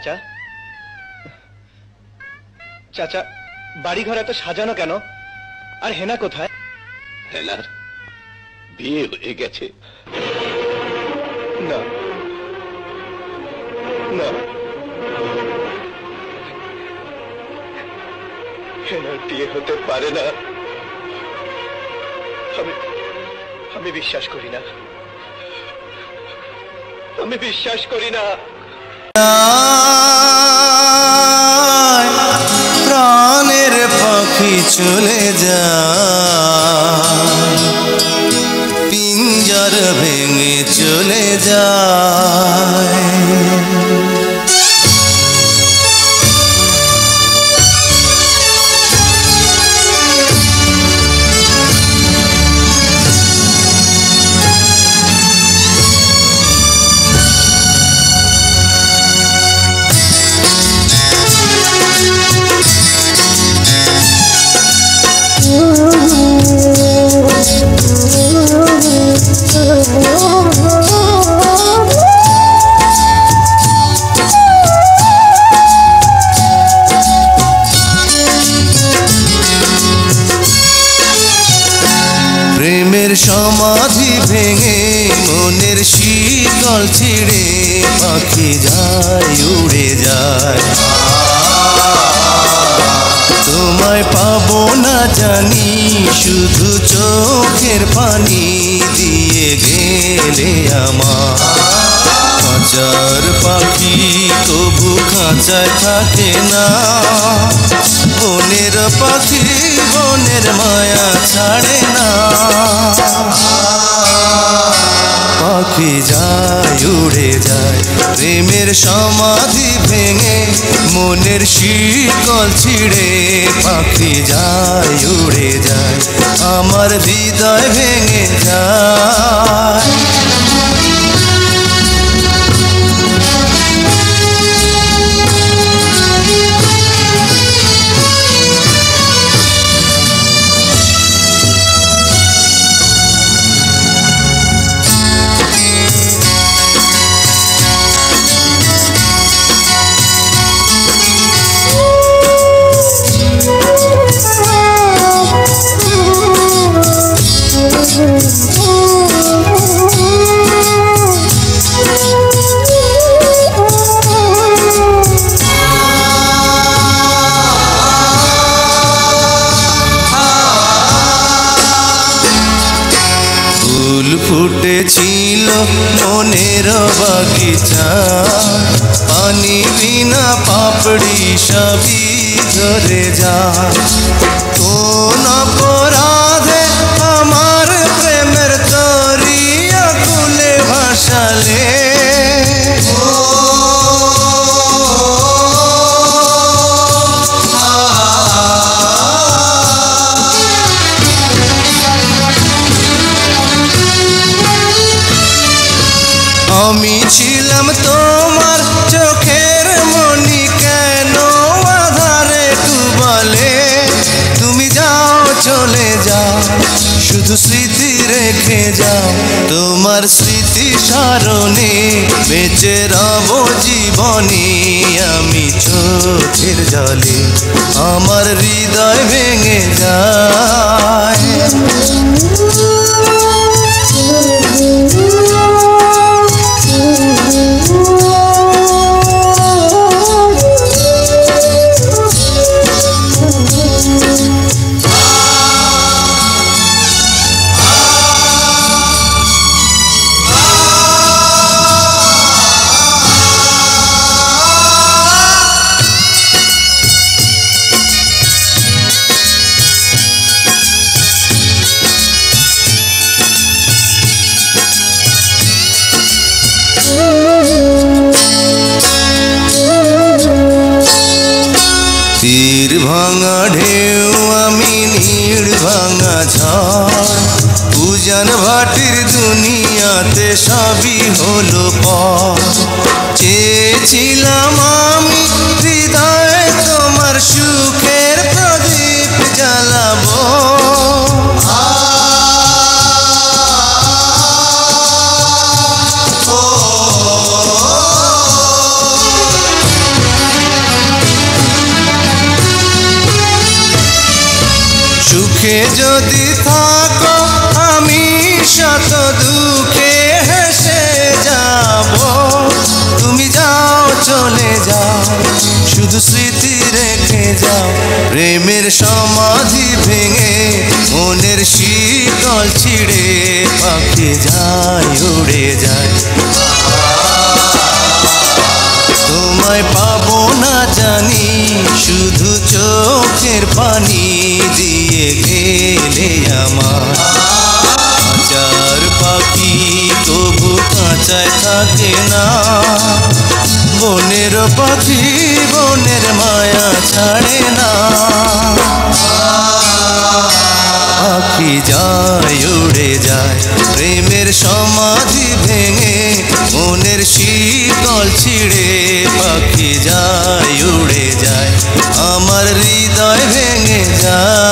চাচা চাচা বাড়ি ঘর এত সাজানো কেন? আর হেনা কোথায়? হেনার বিয়ে হয়ে গেছে। না না, হেনার বিয়ে হতে পারে না। আমি বিশ্বাস করি না, আমি বিশ্বাস করি না। প্রাণের পাখি চলে যায়, পিঞ্জর ভেঙে চলে যায়। প্রেমের সমাধি ভেঙে মনের শীতল ছিঁড়ে পাখি যায় উড়ে যায়। তোমায় পাবো না জানি, শুধু চোখের পানি দিয়ে গেলে আমার। খাঁচার পাখি তবু খাঁচায় থাকে না, বনের পাখি বনের মায়া ছাড়ে না। পাখি যায় উড়ে যায়, প্রেমের সমাধি ভেঙে মনের শীতল ছিঁড়ে পাখি যায় উড়ে যায়, আমার হৃদয় ভেঙে যায়। ফুল ফুটেছিল মনের বাগিচা, পানি বিনা পাপড়ি সবই ঝরে যায়। কোন অপরাধে আমার প্রেমের তরি আকুলে ভাসালে, আমি ছিলাম তোমার চোখের মনি, কেন আধারে ডুবালে? তুমি যাও চলে যাও, শুধু স্মৃতি রেখে যাও। তোমার স্মৃতি স্মরণে বেঁচে রব জীবনে আমি চোখের জলে, আমার হৃদয় ভেঙে যায়। তীর ভাঙা ঢেউ আমি নীড় ভাঙা ঝড়, উজান ভাটির দুনিয়াতে সবই হলো পর। চেয়েছিলাম আমি হৃদয়ে তোমার সুখের প্রদীপ জ্বালাবো, সুখে যদি থাকো আমি শত দুঃখে হেসে যাব, তুমি যাও চলে যাও শুধু স্মৃতি রেখে যাও। প্রেমের সমাধি ভেঙে মনের শীতল ছিঁড়ে পাখি যায় উড়ে যায়। তোমায় পাবো না জানি শুধু চোখের পানি দিয়ে গেলে আমার। কাঁচার পাখি তবু কাঁচায় থাকে না, বনের পাখি বনের মায়া ছাড়ে না। পাখি যায় উড়ে যায় প্রেমের সমাধি ভেঙে মনের শীতল ছিঁড়ে পাখি যায় উড়ে যায়। আমার হৃদয় ভেঙে যায়।